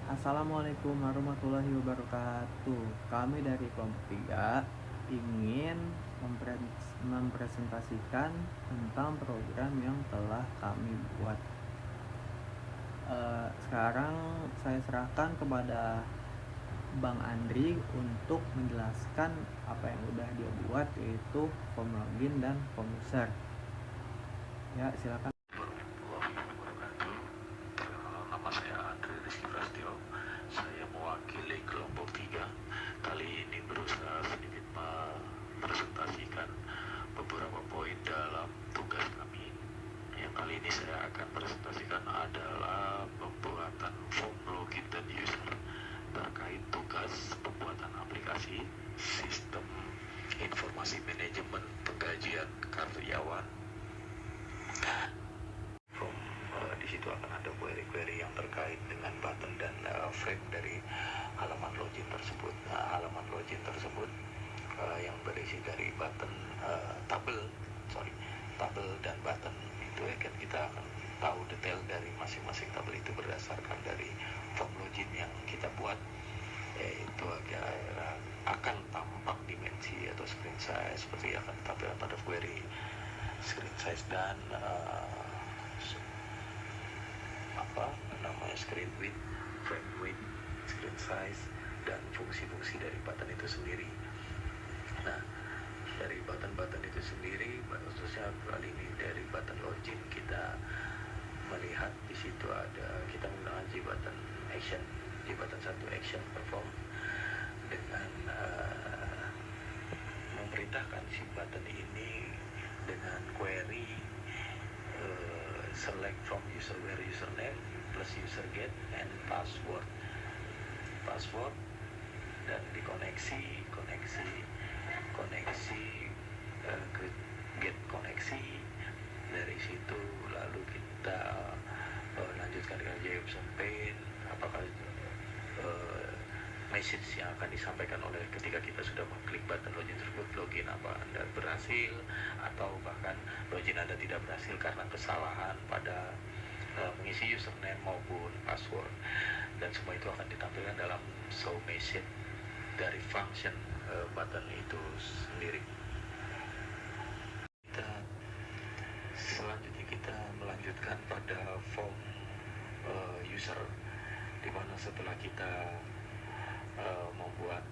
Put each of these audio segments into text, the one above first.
Assalamualaikum warahmatullahi wabarakatuh. Kami dari kelompok 3 ingin mempresentasikan tentang program yang telah kami buat. Sekarang saya serahkan kepada Bang Andri untuk menjelaskan apa yang udah dia buat, yaitu form login dan form user. Ya, silakan. Nama saya Andri Rizky Prasetyo. Saya mewakili kelompok 3. Kali ini berusaha sedikit mempresentasikan beberapa poin dalam tugas kami. Yang kali ini saya akan presentasikan adalah pembuatan form login dan user terkait tugas pembuatan aplikasi sistem informasi manajemen penggajian karyawan. Di situ akan ada query-query yang terkait dengan button dan frame dari halaman login tersebut. Halaman login tersebut yang berisi dari button, tabel dan button itu kan kita akan tahu detail dari masing-masing tabel itu berdasarkan dari form login yang kita buat, yaitu akan tampak dimensi atau screen size seperti akan ditampilkan pada query, screen size dan screen width, frame width, screen size, dan fungsi-fungsi dari button itu sendiri. Nah, dari button-button itu sendiri, khususnya kali ini dari button login, kita melihat di situ kita menggunakan J-button action, J-button 1 action perform dengan memerintahkan si button ini dengan query select from user where username plus user get and password dan dikoneksi get koneksi. Dari situ lalu kita lanjutkan dengan JS campaign, apakah message yang akan disampaikan oleh ketika kita sudah mengklik button login tersebut, login apa Anda berhasil atau bahkan login Anda tidak berhasil karena kesalahan pada mengisi username maupun password, dan semua itu akan ditampilkan dalam show message dari function button itu sendiri. Selanjutnya kita melanjutkan pada form user, di mana setelah kita membuat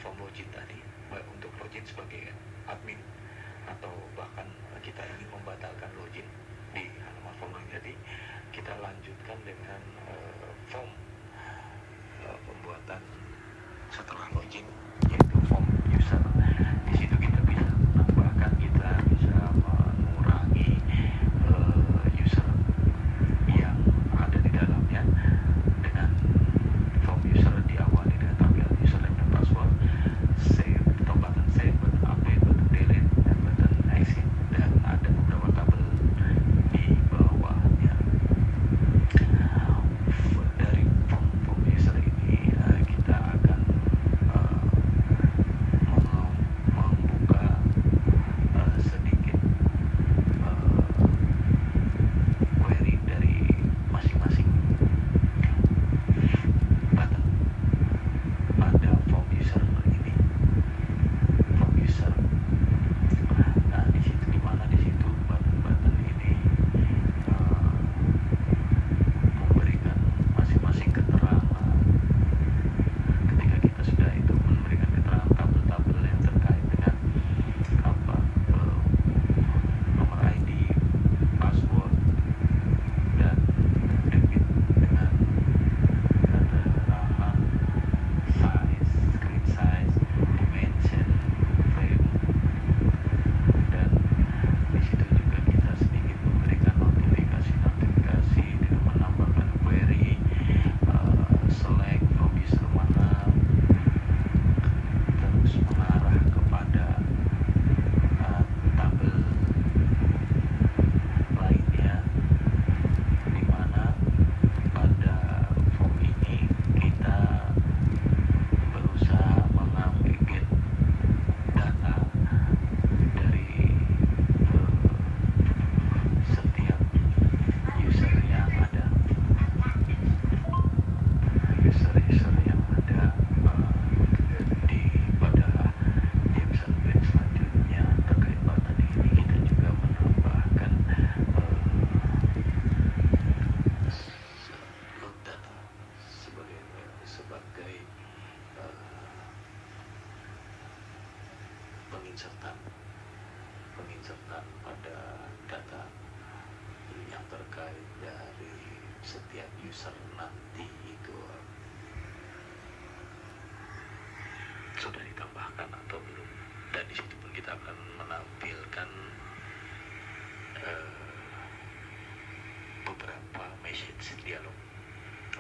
form login tadi untuk login sebagai admin atau bahkan kita ingin membatalkan login di halaman form login tadi, kita lanjutkan dengan form pembuatan setelah login, yaitu form user. Di situ kita bisa menambahkan, kita bisa mengurangi user yang ada di dalamnya dengan form user diawali dengan tampilan username dan password, save atau button save, button update, button delete, dan button exit, dan ada beberapa tabel di bawahnya. sebagai penginsertan pada data yang terkait dari setiap user nanti itu sudah ditambahkan atau belum, dan di situ pun kita akan menampilkan beberapa message dialog,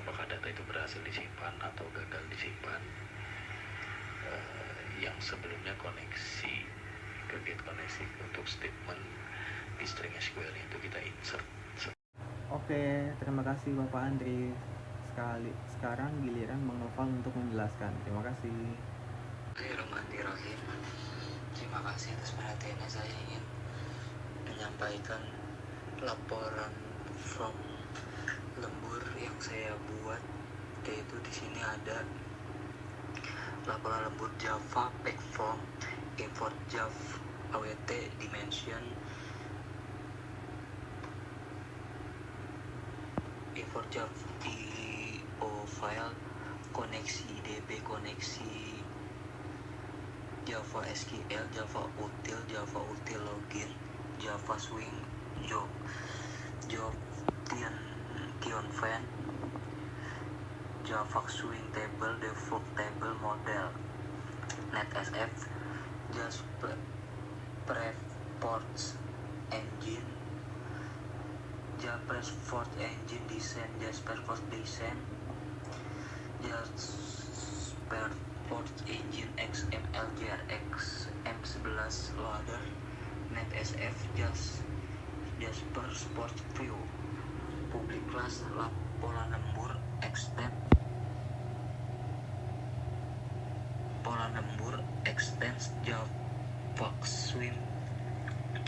apakah data itu berhasil disimpan atau gagal disimpan, yang sebelumnya koneksi ke get koneksi untuk statement di string SQL itu kita insert. Oke, terima kasih Bapak Andri. Sekarang giliran Bang Noval untuk menjelaskan. Terima kasih. Bismillahirrahmanirrahim. Terima kasih atas perhatiannya. Saya ingin menyampaikan laporan from lembur yang saya buat, yaitu di sini ada laporan lembur Java back from import Java awt dimension import Java IO file koneksi DB koneksi Java SQL Java util login Java swing job Tion fan Java swing table default table model NetSF Jasper Preports engine Jasper Force engine design Jasper Force design Jasper Force engine XML JRX M11 loader NetSF Jasper Sport View public class pola lembur extends Java swim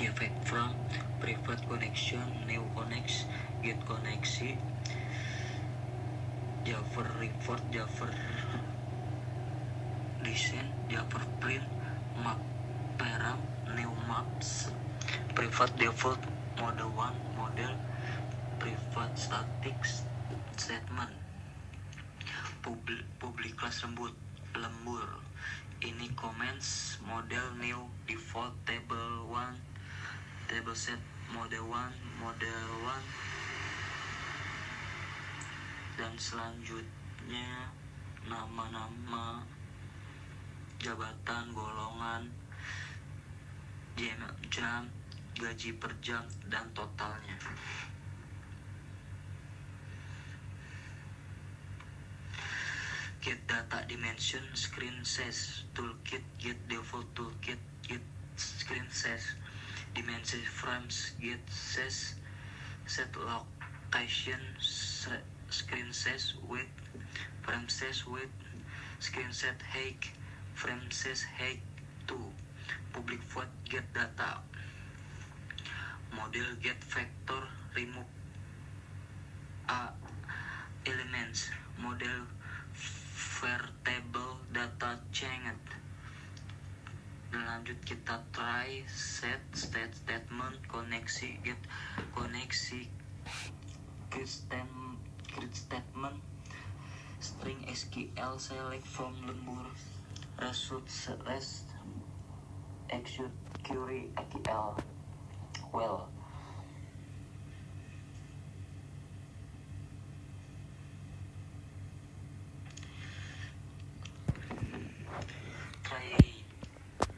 effect from private connection new connects get koneksi Java report Java design Java print map param new maps private default model 1 model private static statement public class lembur ini comments model new default table 1 table set model 1 dan selanjutnya nama-nama jabatan golongan jam gaji per jam dan totalnya. Get data dimension screen says toolkit get default toolkit get screen says dimension frames get says set location screen says width frame says width screen set height frame says height 2 public void get data model get vector remove elements model table data change. Dan lanjut kita try set statement koneksi get koneksi create statement string SQL select from lembur result rest execute query SQL well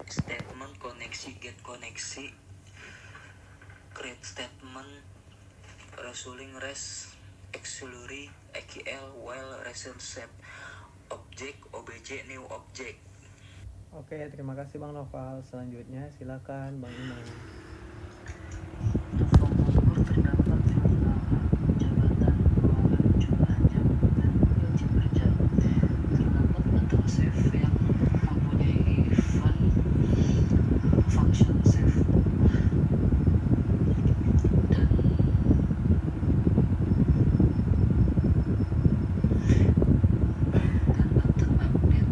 statement koneksi get koneksi create statement resulting rest auxiliary SQL while result set object obj new object. Oke, terima kasih Bang Noval. Selanjutnya silakan Bang Imam. Untuk form lembur terdapat nama jabatan golongan jumlah jabatan gaji per jam terdapat button save yang mempunyai event function save dan button update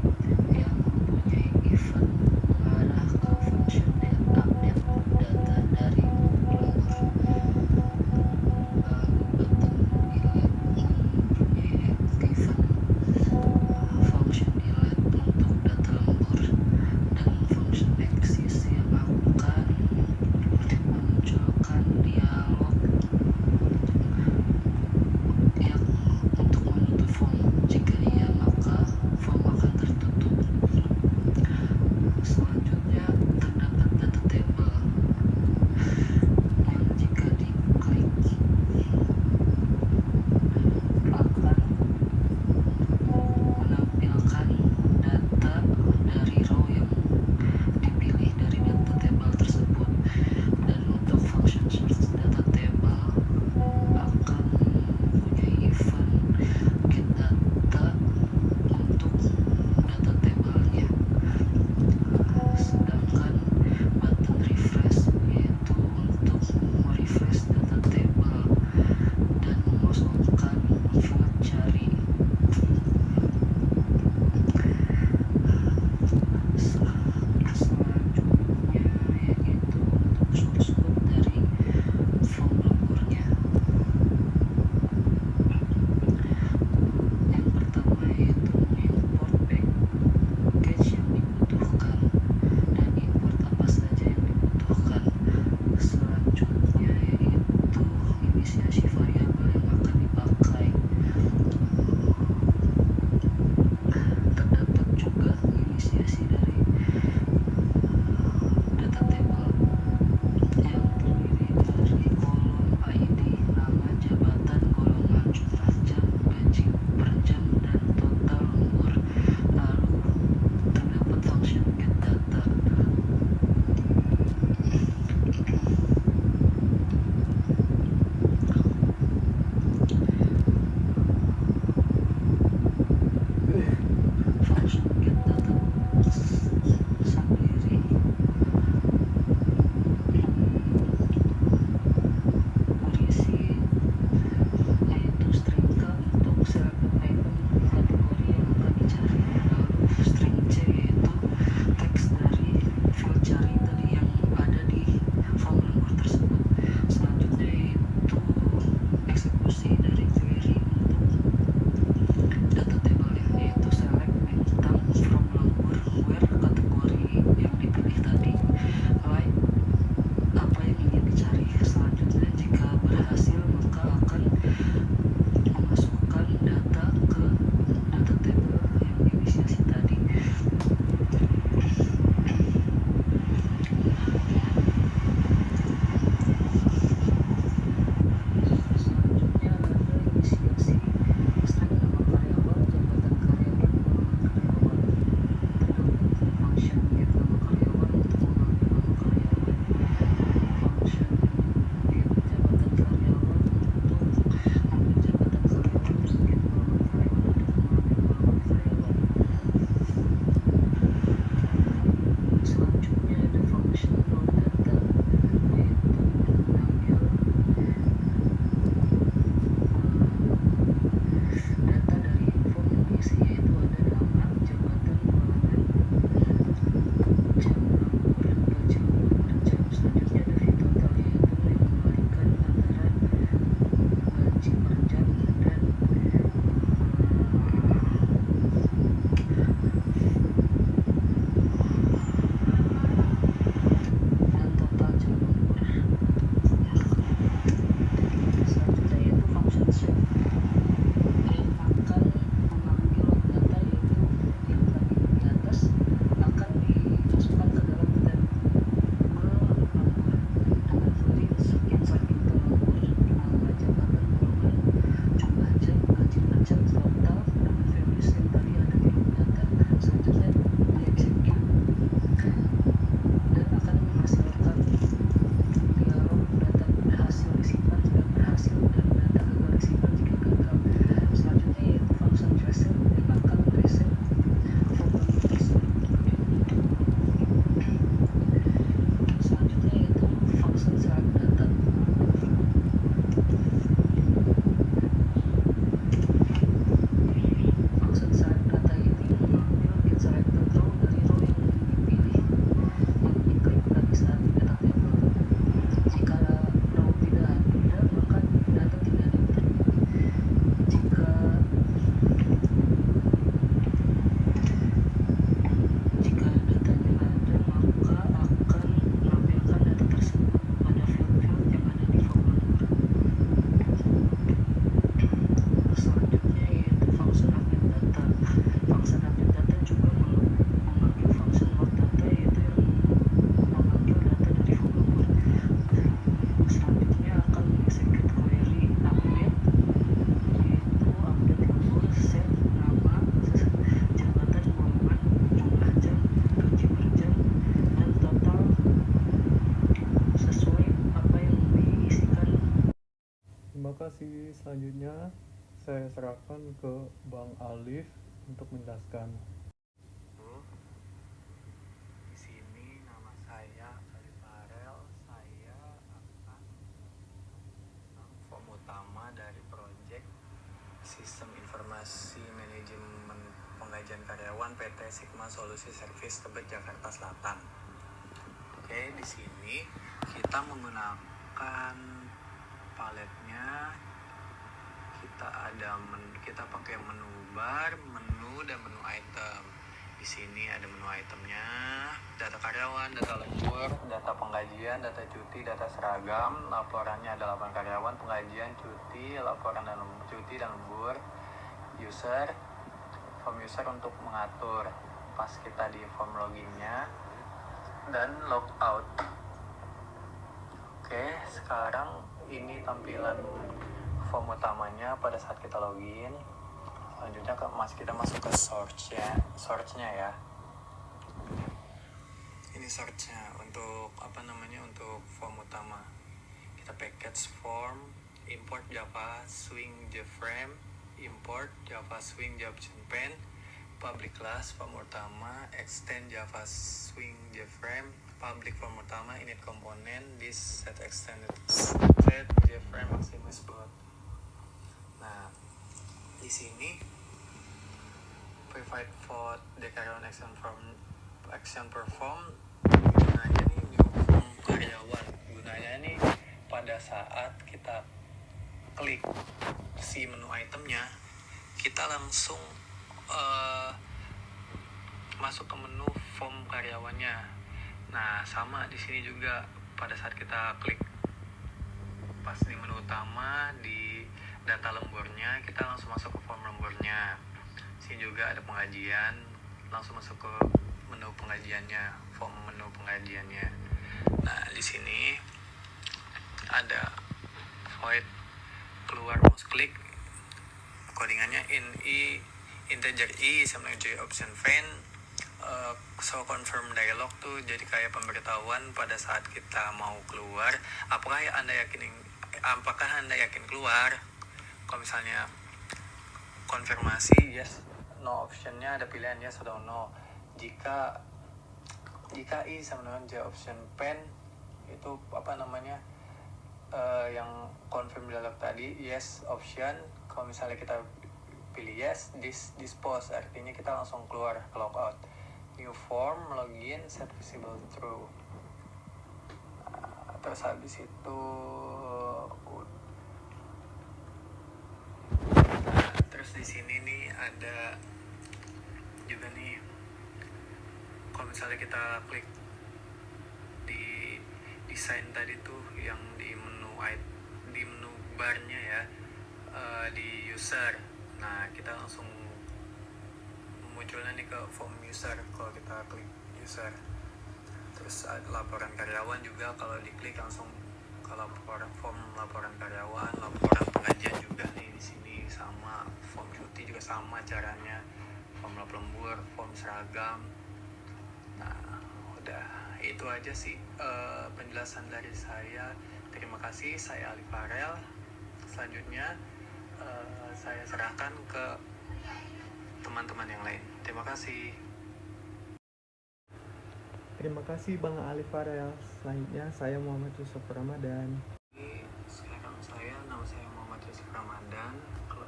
yang mempunyai event mengarah ke function update data kasih. Selanjutnya saya serahkan ke Bang Alif untuk menjelaskan. Di sini nama saya Alif Farel. Saya akan tentang form utama dari proyek Sistem Informasi Manajemen Penggajian Karyawan PT Sigma Solusi Service Tebet Jakarta Selatan. Oke, di sini kita menggunakan paletnya. Kita pakai menu bar, menu dan menu item. Di sini ada menu itemnya, data karyawan, data lembur, data penggajian, data cuti, data seragam. Laporannya ada laporan karyawan, penggajian, cuti, laporan dan cuti dan lembur. User, form user untuk mengatur pas kita di form loginnya, dan logout. Oke, sekarang ini tampilan form utamanya pada saat kita login. Selanjutnya kita masuk ke search-nya ya. Ini search-nya untuk untuk form utama. Kita package form, import Java Swing JFrame, import Java Swing JFrame, public class form utama, extend Java Swing JFrame, public form utama, init komponen, this set extended set JFrame Maximus Boot. Nah, di sini provide for the karyawan action perform gunanya nih new form karyawan. Gunanya nih pada saat kita klik si menu itemnya, kita langsung masuk ke menu form karyawannya. Nah, sama di sini juga pada saat kita klik pas di menu utama di data lemburnya, kita langsung masuk ke form lemburnya. Sini juga ada penggajian, langsung masuk ke menu penggajiannya, form menu penggajiannya. Nah, di sini ada void keluar mouse klik, codingannya integer i sama j option fan. So confirm dialog tuh jadi kayak pemberitahuan pada saat kita mau keluar, apakah anda yakin keluar. Kalau misalnya konfirmasi yes no, optionnya ada pilihan yes atau no. Jika i sama dengan j option pen itu yang confirm dialog tadi yes option. Kalau misalnya kita pilih yes, dispose artinya kita langsung keluar ke logout. New form, login, set visible true. Terus habis itu terus di sini nih ada juga nih, kalau misalnya kita klik di desain tadi tuh yang di menu barnya ya, di user. Nah, kita langsung munculnya nih ke form user kalau kita klik user. Terus ada laporan karyawan juga, kalau diklik langsung ke form laporan karyawan, laporan penggajian juga nih di sini sama, form cuti juga sama caranya, form lembur, form seragam. Nah, udah itu aja sih penjelasan dari saya. Terima kasih, saya Alif Farel. Selanjutnya saya serahkan ke teman-teman yang lain. Terima kasih. Terima kasih Bang Alif Farel. Selanjutnya saya Muhammad Yusuf Ramadan. Sekarang nama saya Muhammad Yusuf Ramadan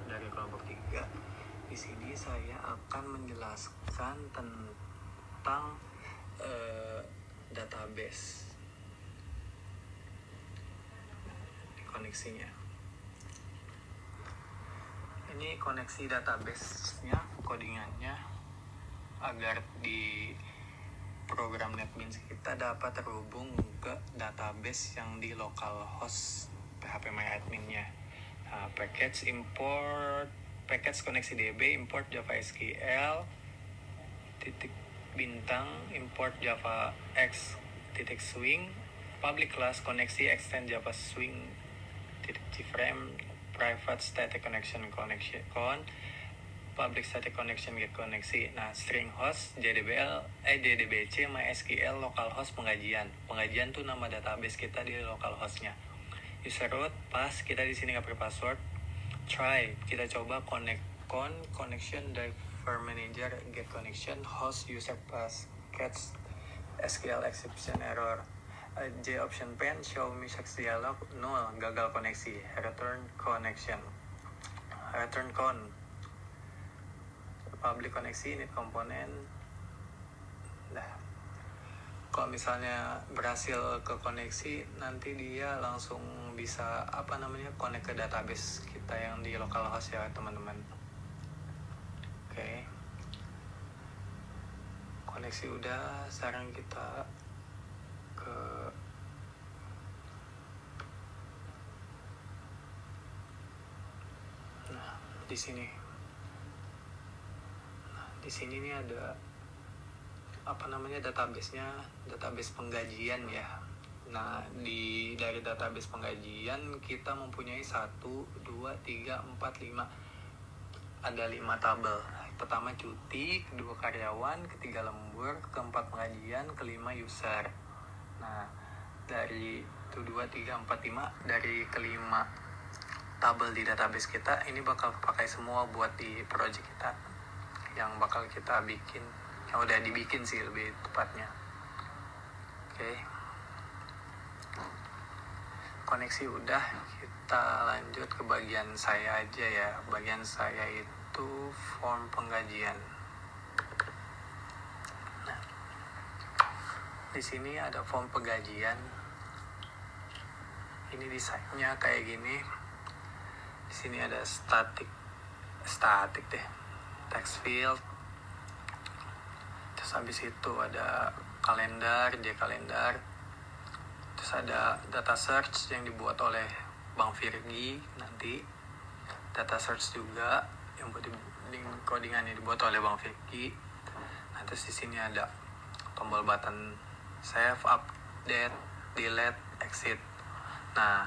dari kelompok 3. Di sini saya akan menjelaskan tentang database koneksinya. Ini koneksi database-nya, codingannya agar di program NetBeans kita dapat terhubung ke database yang di localhost PHP MyAdmin-nya. Nah, package koneksi DB, import Java SQL, import Java X swing, public class koneksi extend Java swing JFrame, private static connection public static connection get koneksi. Nah, string host DDBC MySQL localhost penggajian tuh nama database kita di localhostnya. user root pas, kita di sini nggak pakai password. Try, kita coba connection driver manager get connection host user pass catch SQL exception error. J option pane show me success dialog null, gagal koneksi. Return connection, return con public koneksi init komponen. Nah, kalau misalnya berhasil ke koneksi, nanti dia langsung bisa connect ke database kita yang di localhost ya teman-teman. Oke. Koneksi udah, sekarang kita ke di sini. Di sini nih ada database-nya, database penggajian ya. Nah, dari database penggajian kita mempunyai 1, 2, 3, 4, 5. Ada 5 tabel. Pertama cuti, kedua karyawan, ketiga lembur, keempat penggajian, kelima user. Nah, dari 1, 2, 3, 4, 5 dari kelima tabel di database kita ini bakal pakai semua buat di project kita yang bakal kita bikin, yang udah dibikin sih lebih tepatnya. Oke. Koneksi udah, kita lanjut ke bagian saya aja ya. Bagian saya itu form penggajian. Nah, di sini ada form penggajian. Ini desainnya kayak gini. Di sini ada static deh, text field. Terus habis itu ada kalender, J-kalender. Terus ada data search yang dibuat oleh Bang Virgi nanti. Data search juga yang buat codingannya dibuat oleh Bang Virgi. Nah, terus di sini ada tombol button save, update, delete, exit. Nah,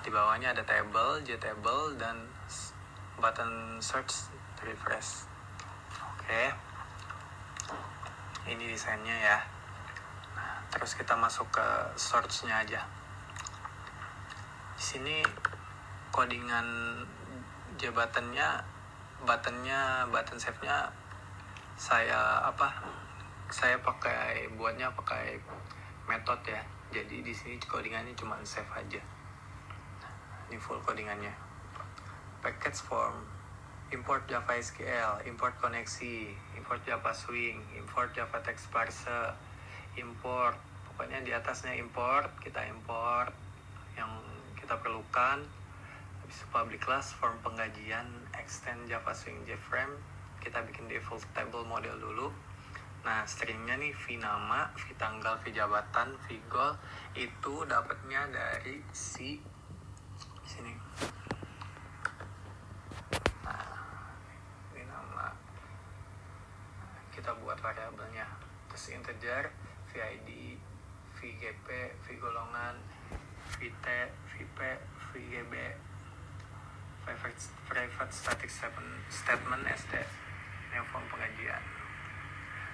di bawahnya ada table, JTable, dan button search, refresh. Oke. Ini desainnya ya. Nah, terus kita masuk ke search-nya aja. Di sini codingan button-nya, button save-nya saya pakai metode ya. Jadi di sini codingannya cuma save aja. Ini full codingannya. Package form, import Java SQL, import koneksi, import Java Swing, import Java text parser, import. Pokoknya di atasnya import, kita import yang kita perlukan. Habis itu public class, form penggajian, extend Java Swing JFrame. Kita bikin default table model dulu. Nah, stringnya nih v nama, v tanggal, v jabatan, v goal. Itu dapatnya dari si sini. Nah, ini nama. Kita buat variabelnya. Terus integer, VID, VGP, V golongan, VT, VP, VGB, private static statement SD. Ini form pengajian.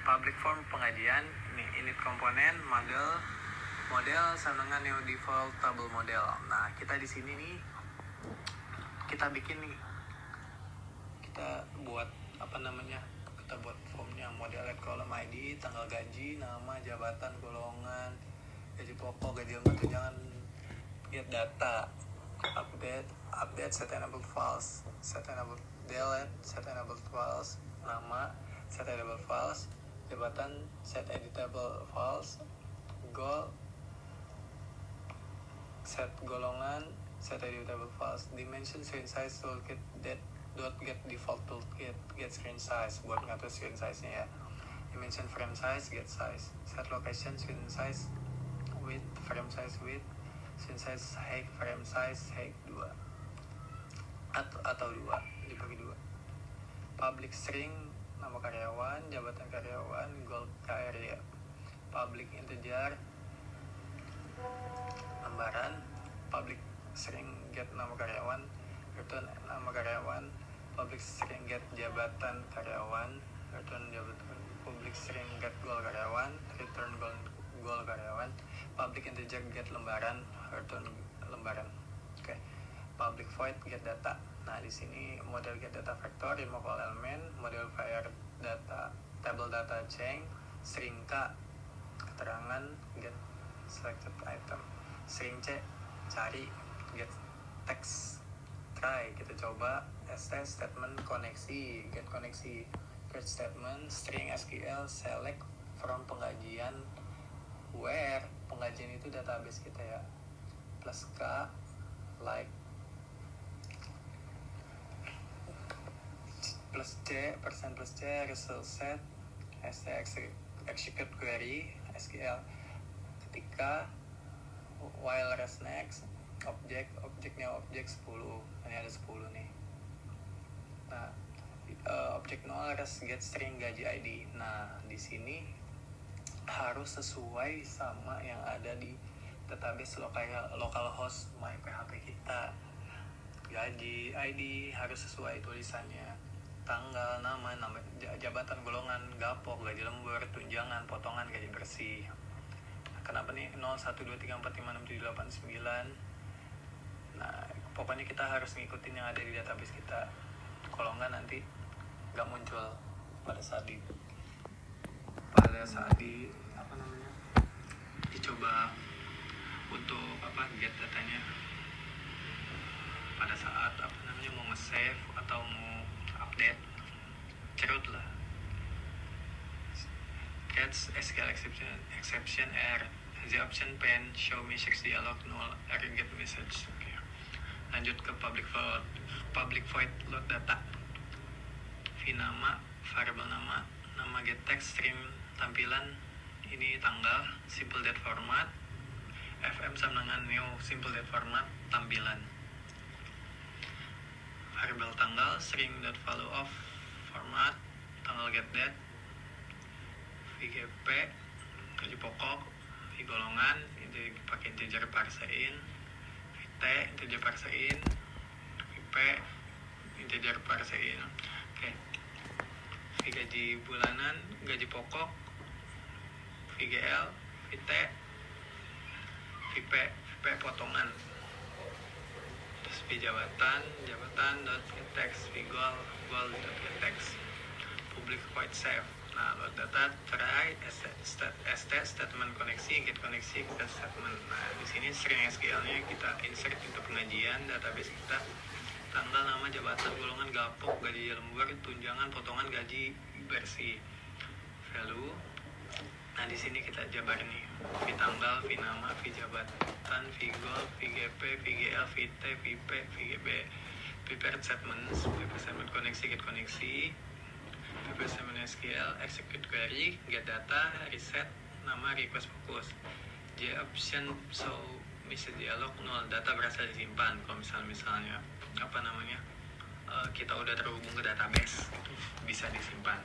Public form pengajian, ini init komponen, model sama dengan new default table model. Nah, kita di sini nih kita bikin nih, kita buat kita buat formnya, model add column ID, tanggal gaji, nama, jabatan, golongan, gaji pokok, gaji lengkap, tunjangan, get data, update, set enable false, set enable delete, set enable false, nama, set enable false, jabatan, set editable false, goal, set golongan, set editable false, dimension, screen size, toolkit, get default toolkit, get screen size buat ngatur screen size nya ya, dimension, frame size, get size, set location, screen size, width, frame size width, screen size height, frame size height 2 atau 2 dibagi 2, public string, nama karyawan, jabatan karyawan, goal area, public integer, lembaran, public string get nama karyawan, return nama karyawan, public string get jabatan karyawan, return jabatan, public string get goal karyawan, return goal karyawan, public integer get lembaran, return lembaran. Oke. Public void get data. Nah, di sini model get data vector, remove all element, modifier data, table data change, string K, keterangan, get selected item, string C, cari, get text, try, kita coba, st statement koneksi, get koneksi, create statement, string SQL, select from pengajian, where pengajian itu database kita ya, plus K, like, plus C, persen plus C, result set, execute query, SQL, ketika, while rest next, objeknya objek 10, ini ada 10 nih. Nah, objek 0 rest get string gaji ID. Nah, di sini harus sesuai sama yang ada di database localhost my PHP kita. Gaji ID harus sesuai tulisannya, tanggal, nama jabatan, golongan, gapok, gaji lembur, tunjangan, potongan, gaji bersih. Kenapa nih 0, 1, 2, 3, 4, 5, 6, 7, 8, 9. Nah, pokoknya kita harus ngikutin yang ada di database kita. Kalau enggak nanti nggak muncul pada saat di dicoba untuk get datanya, pada saat mau nge-save atau mau update, cerut lah. Catch SQL exception error, the option pane show message dialog null error get message. Okay. Lanjut ke public void load data. Nama, variable nama get text, string tampilan, ini tanggal, simple date format, FM sama dengan new simple date format, tampilan. Variable tanggal, string date value of format, tanggal get date, VGP, gaji pokok, V golongan, ini pakai integer parsein, VT, integer parsein, VP, integer parsein. Oke. V gaji bulanan, gaji pokok, VGL, VT, VP potongan. Terus V jabatan dot get text, V goal dot get text. Public void save. Nah, load data, try, statement koneksi, get koneksi, get statement. Nah, di sini string SQL-nya kita insert into pengajian database kita. Tanggal, nama, jabatan, golongan, gapok, gaji lembur, tunjangan, potongan, gaji bersih. Value. Nah, di sini kita jabar nih. V tanggal, V nama, V jabatan, V goal, VGP, VGL, VT, VP, VGB. Prepare statements, prepare statement koneksi, get koneksi. Prepare statement SQL, execute query, get data, reset, nama, request fokus. J option show message dialog null, data berhasil disimpan. Kalau misalnya kita udah terhubung ke database, itu bisa disimpan.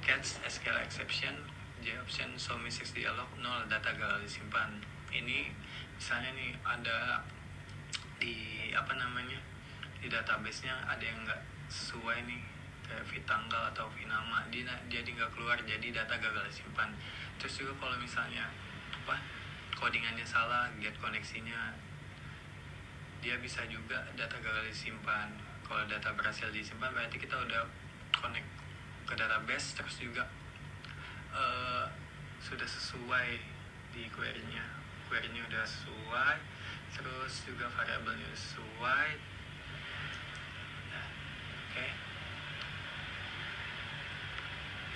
Catch SQL exception, J option show message dialog null, data gagal disimpan. Ini misalnya nih ada di di database-nya ada yang nggak sesuai nih, kayak V tanggal atau V nama, jadi nggak keluar, jadi data gagal disimpan. Terus juga kalau misalnya codingannya salah, get koneksinya, dia bisa juga data gagal disimpan. Kalau data berhasil disimpan berarti kita udah connect ke database, terus juga sudah sesuai di query-nya udah sesuai, terus juga variabelnya sesuai. Oke.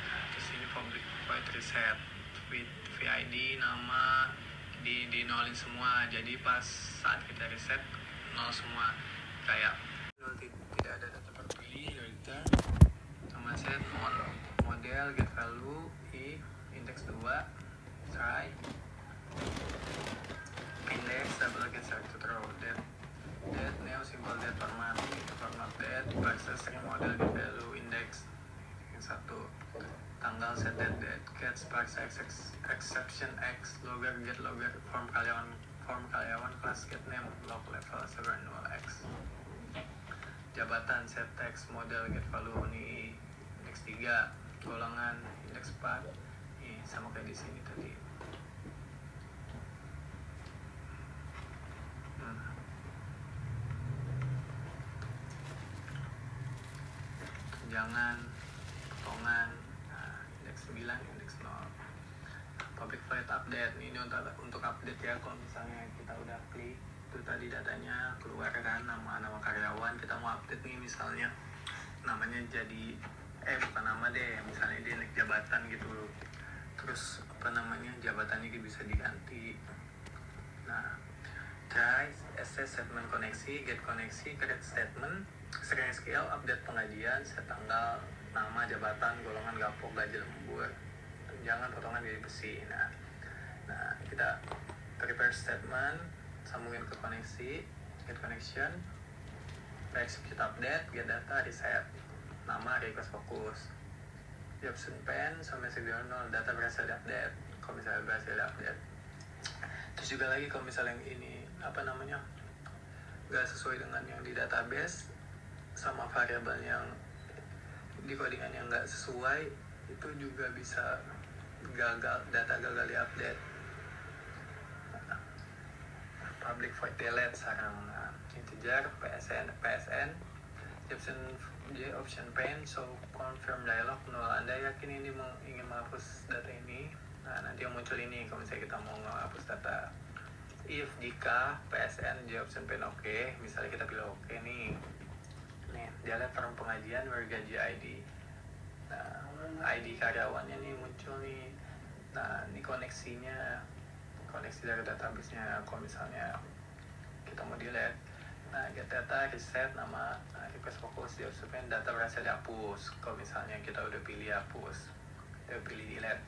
Nah, terus ini public void reset, VID, nama di nolin semua, jadi pas saat kita reset nol semua, kayak tidak ada data terpilih, return sama set model get value if index 2 try index double get selected row that new symbol that format that versus string model get value index yang satu, tanggal set that get sparse exception x logger get logger form karyawan class get name log level server null x. Jabatan set text model get value ini index 3, golongan index 4. Ini sama kayak di sini tadi. kepanjangan, potongan. Nah, indeks 9, indeks 0. Public void update ini untuk update ya. Kalau misalnya kita udah klik itu tadi datanya keluar kan, nama karyawan, kita mau update nih misalnya namanya jadi bukan nama deh, misalnya dia naik jabatan gitu, terus jabatannya bisa diganti. Nah, try access statement koneksi, get koneksi, create statement, screen scale, update pengajian, set tanggal, nama, jabatan, golongan, gapok, gaji lembur, tunjangan, potongan gaji besi. Nah kita prepare statement, sambungin ke koneksi, get connection, execute update, get data, reset, nama, request fokus, option pen, sampai segala 0, data berhasil update. Kalau misalnya berhasil update, terus juga lagi kalau misalnya yang ini nggak sesuai dengan yang di database sama variabel yang di codingan yang nggak sesuai, itu juga bisa data gagal di update. Public void delete sarang integer PSN option pane so confirm dialog nol. Anda yakin ini ingin menghapus data ini? Nah, nanti yang muncul ini kalau misalnya kita mau menghapus data. If jika PSN option pane oke, misalnya kita pilih oke nih delete form pengajian where gaji ID. Nah, ID karyawannya nih muncul nih. Nah, ini koneksi dari database-nya. Kalau misalnya kita mau delete, nah get data, reset, nama, request fokus, dia supaya data berhasil dihapus. Kalau misalnya kita udah pilih hapus, kita pilih delete,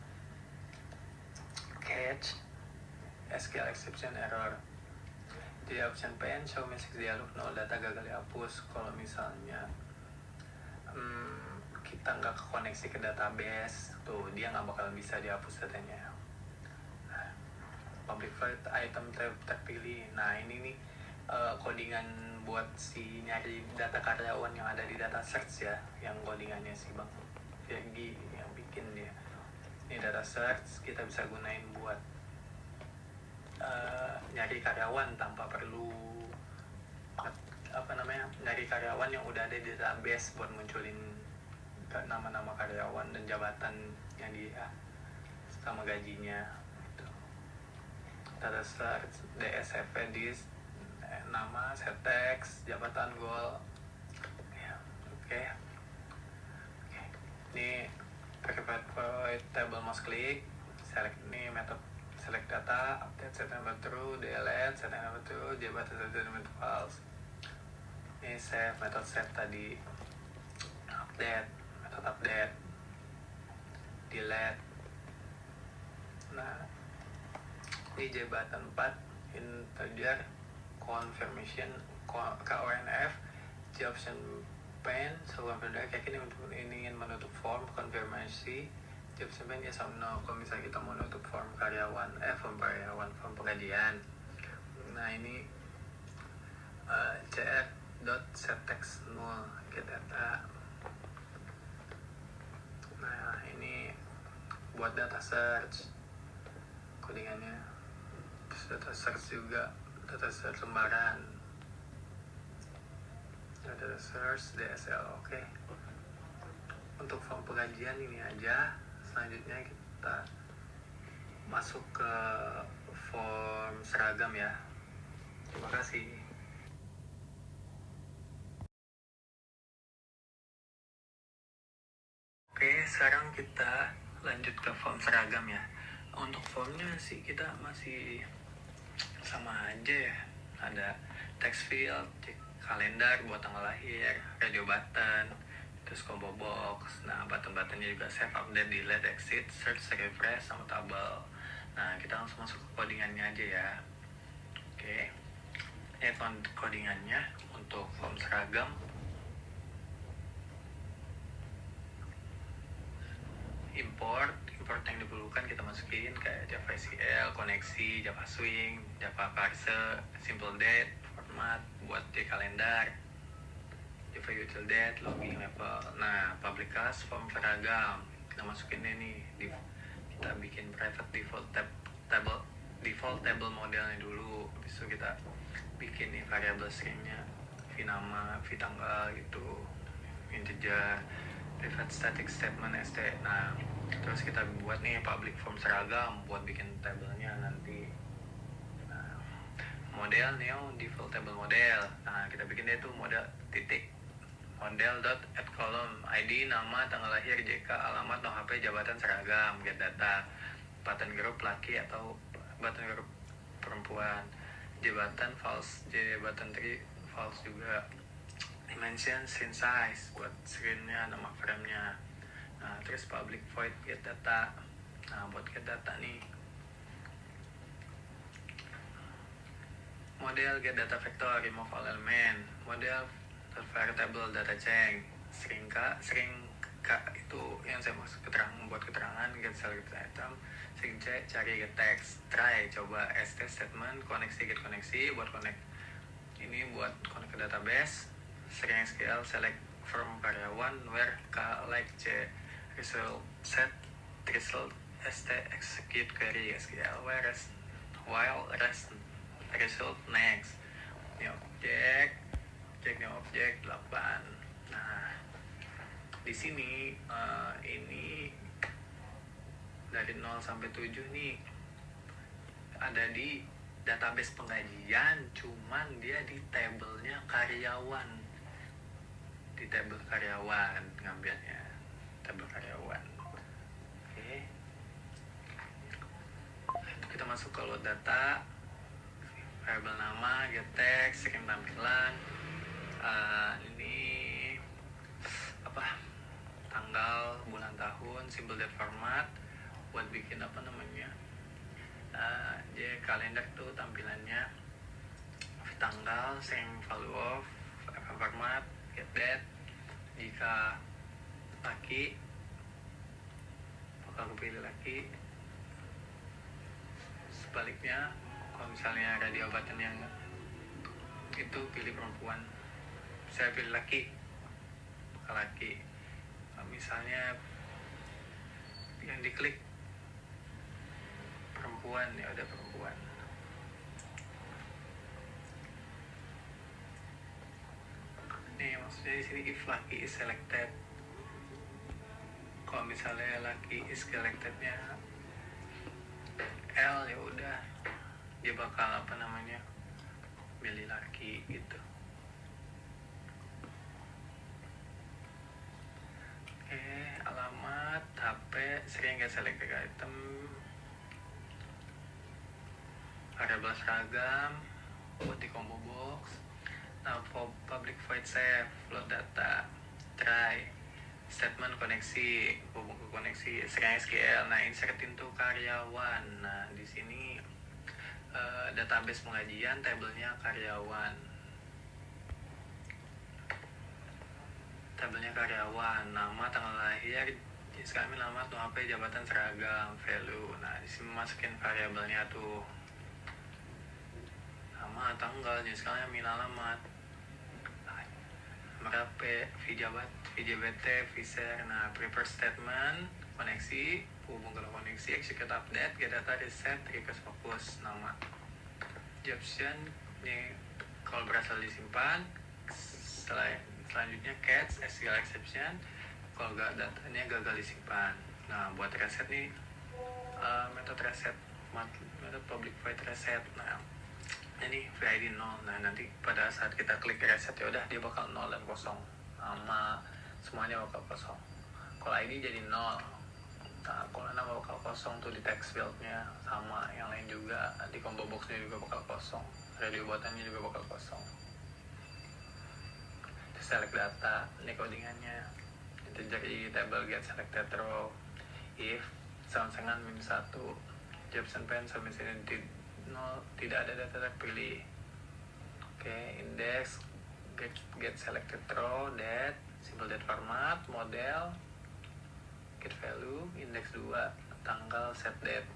catch SQL exception error di option pane show message dialog no, data gagal dihapus. Kalau misalnya kita nggak koneksi ke database tuh, dia nggak bakal bisa dihapus datanya. Public void item terpilih. Nah, ini nih codingan buat si nyari data karyawan yang ada di data search ya, yang codingannya si Bang Fergie yang bikin dia. Ini data search kita bisa gunain buat nyari karyawan tanpa perlu nyari karyawan yang udah ada di database buat munculin nama-nama karyawan dan jabatan yang dia sama gajinya. Data search, DSF, dis, nama, set text, jabatan, goal. Ya, oke. Ini pakai void table mouse click, select ini metode select data, update set number true, delete set number true, jabatan set number false. Ini save, metode save tadi, update, metode update, delete. Nah, di jabatan 4 integer confirmation KONF di option pane so yakin ingin menutup form konfirmasi di option pane yes or no. Kalau misalnya kita mau menutup form karyawan form penggajian, nah ini cr.setText null get data. Nah, ini buat data search codingannya. Data search juga, data search lembaran, data search DSL. Oke. Untuk form pengajian ini aja. Selanjutnya kita masuk ke form seragam ya. Terima kasih. Oke, sekarang kita lanjut ke form seragam ya. Untuk formnya sih kita masih sama aja ya. Ada text field, kalender buat tanggal lahir, radio button, terus combo box. Nah, button-buttonnya juga save, update, delete, exit, search, refresh, sama tabel. Nah, kita langsung masuk ke codingannya aja ya. Oke. Codingannya untuk form seragam. Import yang diperlukan kita masukin kayak Java SQL, koneksi, Java Swing, Java Parser, Simple Date, format buat di kalender, Java Util Date, login level. Nah, public class form seragam kita masukin ini kita bikin private default table modelnya dulu. Habis itu kita bikin nih variable stringnya, v nama, v tanggal gitu, integer. private static statement st. Nah, terus kita buat nih public form seragam buat bikin tabelnya nanti. Nah, model neo default table model. Nah, kita bikin deh tuh model titik model dot add column ID, nama, tanggal lahir, JK, alamat, no HP, jabatan, seragam, get data, button group laki atau button group perempuan, jabatan false, jabatan 3 false juga, dimension, screen size buat screennya, nama frame-nya. Nah, terus public void get data. Nah, buat get data nih, model get data vector, remove all element, model variable data change, string k itu yang saya maksud buat keterangan, get select item, string c cari get text, try coba, st statement, koneksi get koneksi buat connect ini buat connect ke database, string SQL select from karyawan, where k like c result set result st execute query SQL, where rest while rest result next, ini objek ceknya objek 8. Nah, di sini ini dari 0 sampai 7 nih ada di database penggajian, cuman dia di tabelnya karyawan, di tabel karyawan ngambilnya, tabel karyawan. Oke, itu kita masuk ke load data, variable nama, get text, string tampilan, ini apa, tanggal, bulan, tahun, symbol date format buat bikin apa namanya, dia kalender tuh tampilannya, tanggal, string value of, format, get date, jika laki bakal kepilih laki, sebaliknya kalau misalnya radio button yang itu pilih perempuan, saya pilih laki, laki. Misalnya yang diklik perempuan, ya udah perempuan. Nih maksudnya di sini if laki is selected, kalau misalnya laki is selectednya L, ya udah dia bakal apa namanya, pilih laki gitu. Oke, alamat, HP, sering get selected item, variable seragam buat di combo box. Nah, public void save, load data, try, statement koneksi, hubung ke koneksi, sering SQL. Nah, insertin tuh karyawan. Nah, di sini database penggajian, tabelnya karyawan. Tabelnya karyawan, nama, tanggal lahir, kami alamat, no HP, jabatan, seragam, value. Nah, di sini masukin variabelnya tuh, nama, tanggal, jenis kalian, alamat, nomor HP, VJBT, vShare. Nah, prepare statement, koneksi, hubung ke koneksi, execute update, get data, reset, request fokus, nama. Option ini kalau berasal disimpan, selanjutnya catch SQL exception kalau datanya gagal disimpan. Nah, buat reset nih, metode reset, metode public void reset. Nah, ini VID 0. Nah, nanti pada saat kita klik reset, ya udah dia bakal 0 dan kosong, nama semuanya bakal kosong. Kalau ID jadi 0. Nah, kalau nama bakal kosong tuh di text fieldnya, sama yang lain juga, di combo boxnya juga bakal kosong, radio buatannya juga bakal kosong. Select data, ini codingannya, integer i table get selected row, if sangat -1, Jefferson pen submission 0, tidak ada data terpilih. Oke, index get selected row, date, symbol date format, model, get value, index 2, tanggal, set date.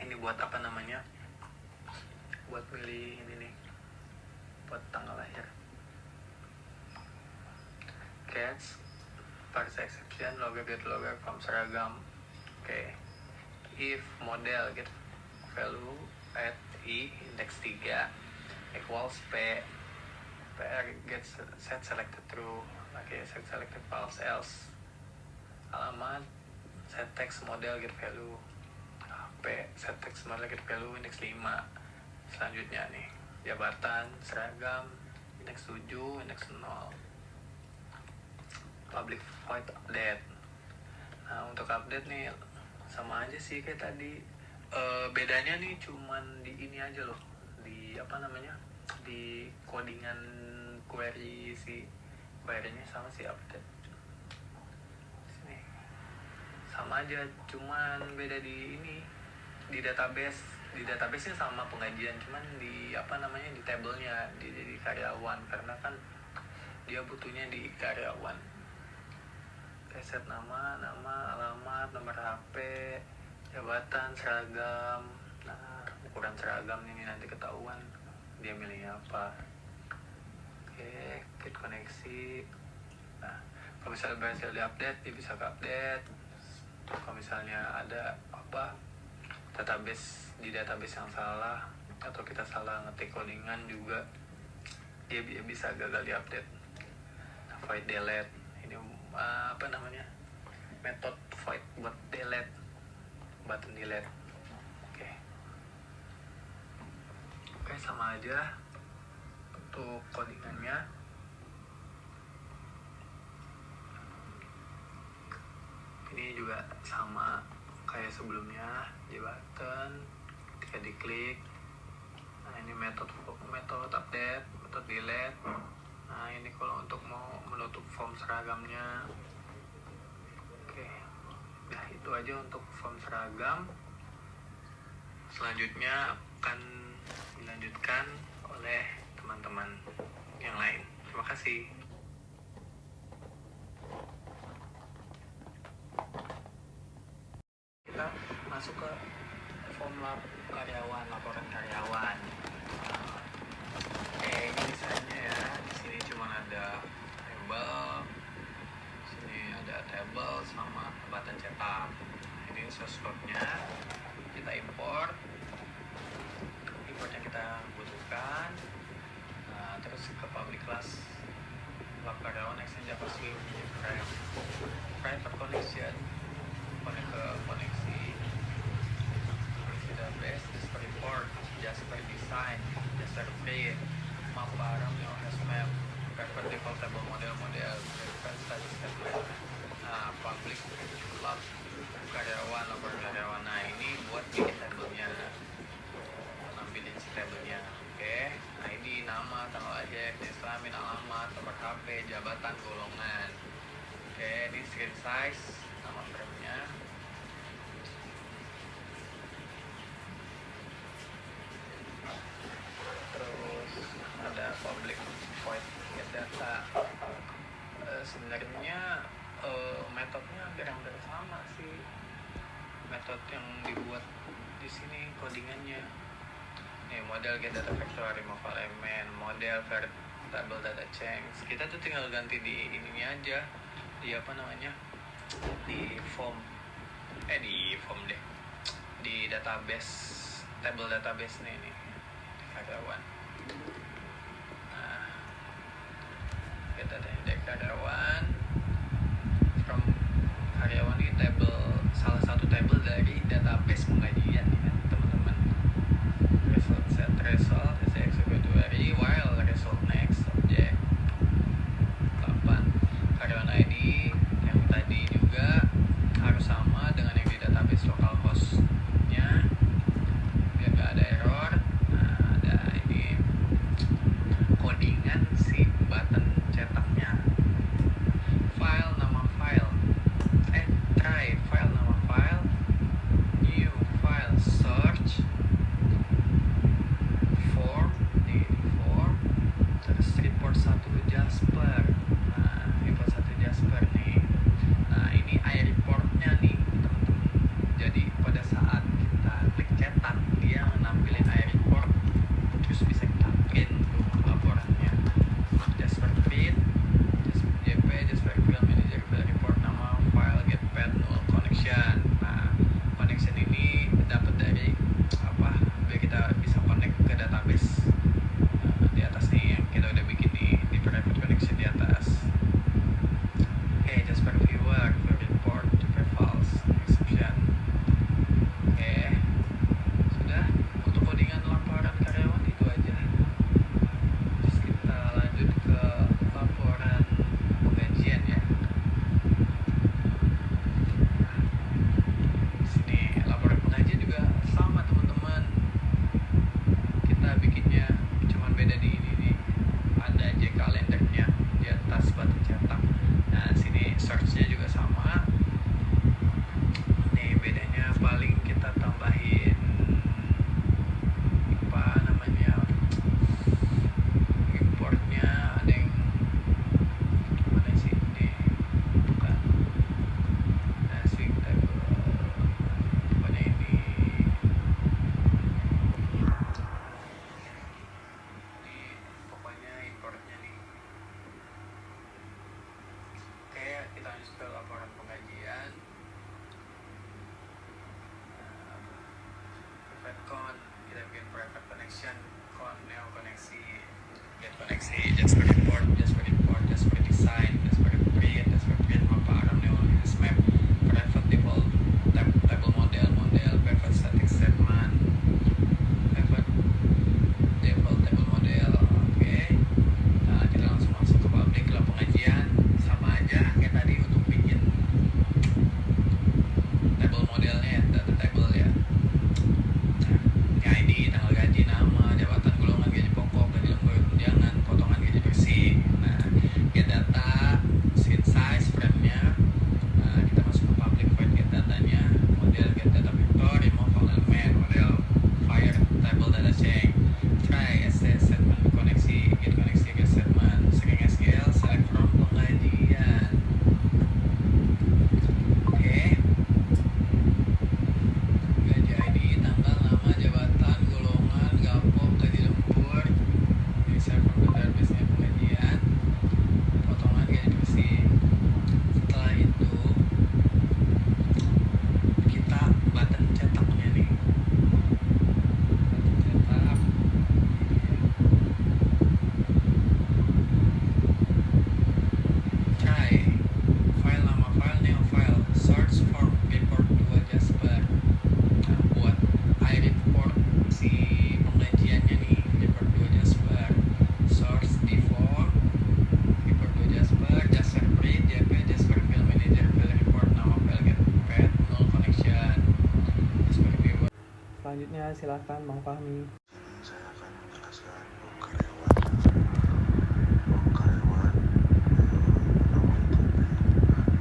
Ini buat apa namanya, buat pilih ini nih, buat tanggal lahir. Catch, parse exception, logger get logger from seragam. Oke, if model get value at i index 3 equals p, pr get set selected true, pakai selected files else, alamat, set text, model, get value, HP, set text, model, get value, index 5. Selanjutnya nih, jabatan, seragam, index 7, index 0, public void update. Nah, untuk update nih sama aja sih kayak tadi. Bedanya nih cuman di ini aja loh, di apa namanya, di codingan query, si query-nya sama si update sini sama aja, cuman beda di ini, di database-nya sama pengajian, cuman di apa namanya, di tabelnya di karyawan, karena kan dia butuhnya di karyawan. Set nama, alamat, nomor HP, jabatan, seragam. Nah, ukuran seragam ini nanti ketahuan dia milihnya apa. Oke, kit koneksi. Nah, kalau misalnya berhasil di-update, dia bisa ke-update. Kalau misalnya ada apa, di database yang salah, atau kita salah ngetik codingan juga, dia bisa gagal di-update. Nah, void delete. Ini apa namanya, metode void buat delete, button delete. Oke, sama aja untuk codingannya. Ini juga sama kayak sebelumnya, di button ketika diklik. Nah, ini metode update, metode delete. Nah, ini kalau untuk mau menutup form seragamnya. Oke, nah itu aja untuk form seragam. Selanjutnya akan dilanjutkan oleh teman-teman yang lain. Terima kasih. Kita masuk ke form karyawan, laporan karyawan. Ini misalnya ya, di sini cuma ada table, sini ada table sama button cetak. Ini source code-nya kita import. Importnya kita butuhkan. Nah, terus ke public class lab karyawan exchange JavaScript, private connection, connect ke koneksi database, Jasper import, Jasper design, Jasper create, map barang, OS map, private default table model, private status statement. Nah, public lab karyawan, lapor karyawan. Nah, ini buat bikin tabelnya, nampilin si tabelnya. Oke, ID, nama, tanggal lahir, jenis kelamin, alamat, nomor HP, jabatan, golongan. Oke, di screen size, nama frame-nya. Terus ada public void get data. Sebenarnya metodenya hampir sama sih, metode yang dibuat di sini codingannya. Nih, model get data vector, remove element, model variable data change. Kita tuh tinggal ganti di ininya aja, di apa namanya, di form di database, table database nih karyawan. Nah, kita index karyawan, from karyawan ini salah satu table dari database pengajian nih kan teman-teman. Result set result is executory while result next object 8. Karyawan ID yang tadi juga harus sama dengan yang di database localhost-nya biar gak ada error. Nah, ada ini codingan si button cetaknya. Selanjutnya silahkan Bang Fahmi. Saya akan menjelaskan karyawan pertama itu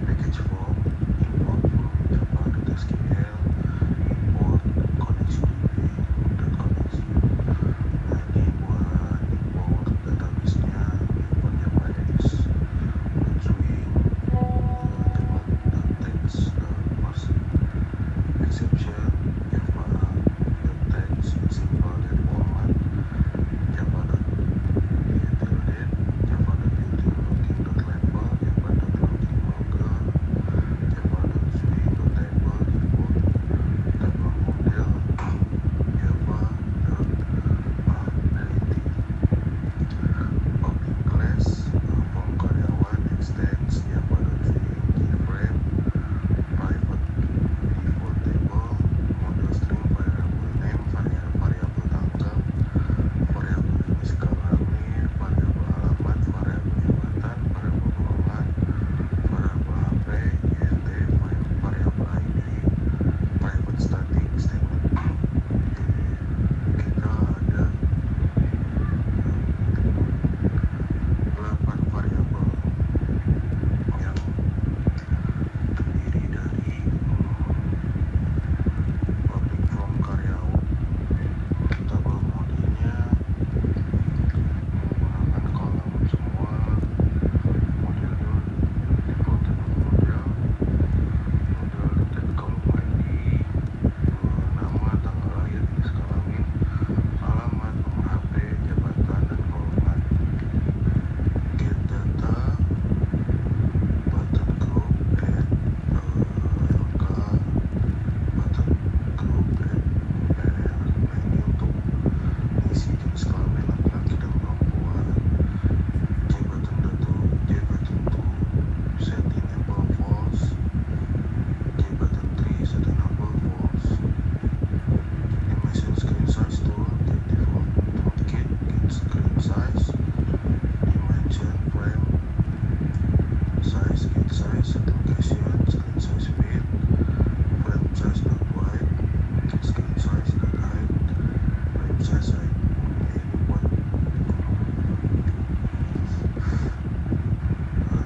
package form import from Java dot SQL, import connection dot connection. Nah, ini buat import database-nya, import Java.x, swing, text, parse exception, Java.text, simple dan format, Java.utilDate, Java.utilLogin.level, Java.LoginLogger, Java.swing.table default, table model, Java.ability, public class, form karyawan, extends, Java.swing, keyframe, private default table, model string, variable name, variable tanggal, variabel jenis kelamin, variabel alamat, variabel jabatan, variabel golongan, variabel HP, INT, variabel ID, private static statement. Jadi kita ada 8 variabel yang terdiri dari public form karyawan, tabel modenya menggunakan kolom semua, model default table model default kolom ID, nama, tanggal lahir, jenis kelamin, alamat, nomor HP, jabatan, dan golongan. Get data, button group, add LK, button group, add nah ini untuk isi jenis kelamin laki-laki dan perempuan. J button 2 set enable false, J button 3 set enable false. Dimension screen size tool, get default kit, get screen size, dimension frame size, get size, set location, screen size width, frame size dot wide, get screen size dot height, frame size height. Ini buat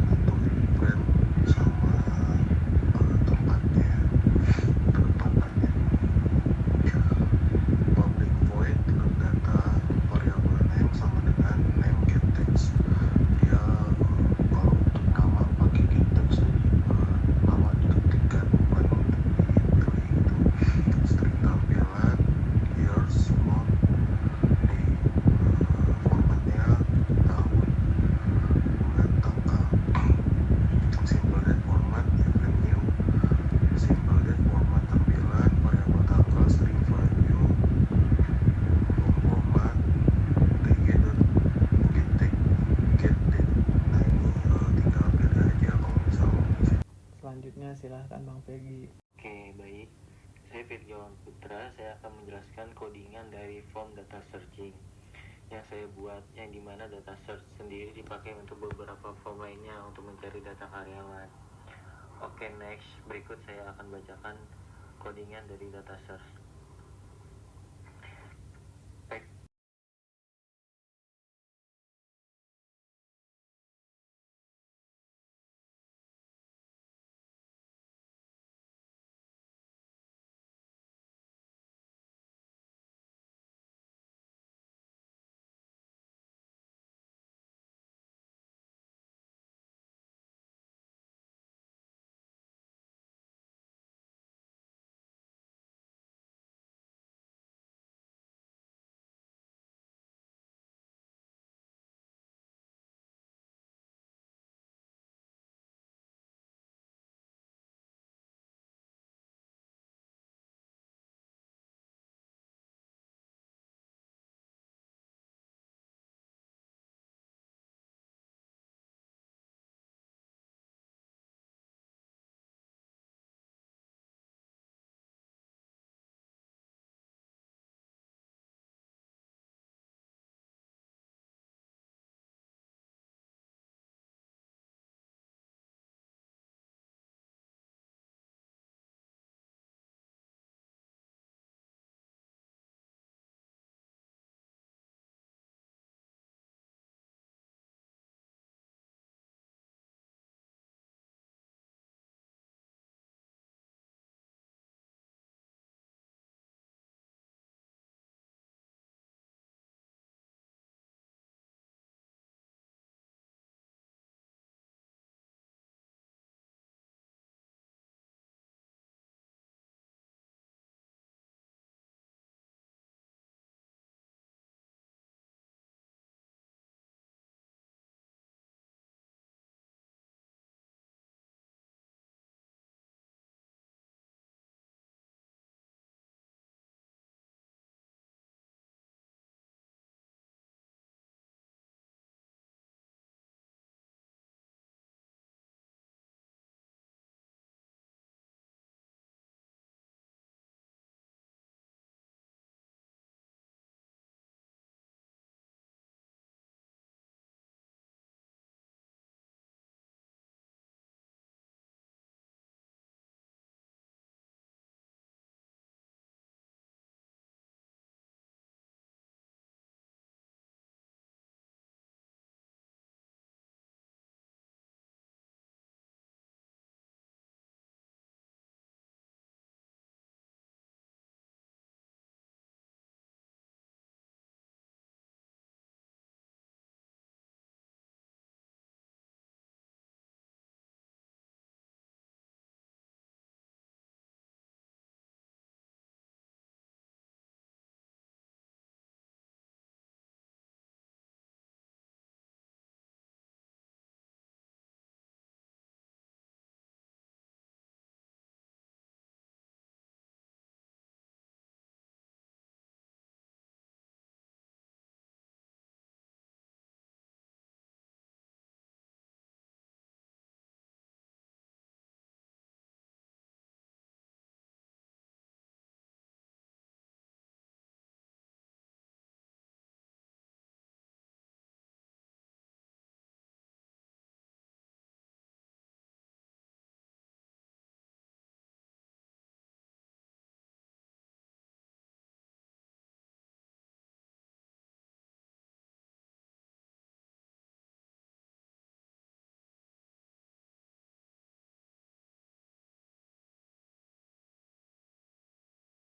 nentuin frame sama tempatnya, penempatannya. Public void load data, variable name sama dengan name get text. Dia kalau untuk nama pakai get text, nama diketikkan bukan dipilih gitu. String tampilan, years, month, di formatnya tahun, bulan, tanggal. Simple date format, event new, simple date format tampilan, variabel tanggal, string value, format, get date. Nah ini tinggal pilih aja kalau misalnya ngisi. Selanjutnya silahkan Bang Pegi. Oke, baik. Saya Firjawan Putra, saya akan menjelaskan codingan dari form data searching yang saya buat, yang dimana data search sendiri dipakai untuk beberapa form lainnya untuk mencari data karyawan. Oke, next. Berikut saya akan bacakan codingan dari data search.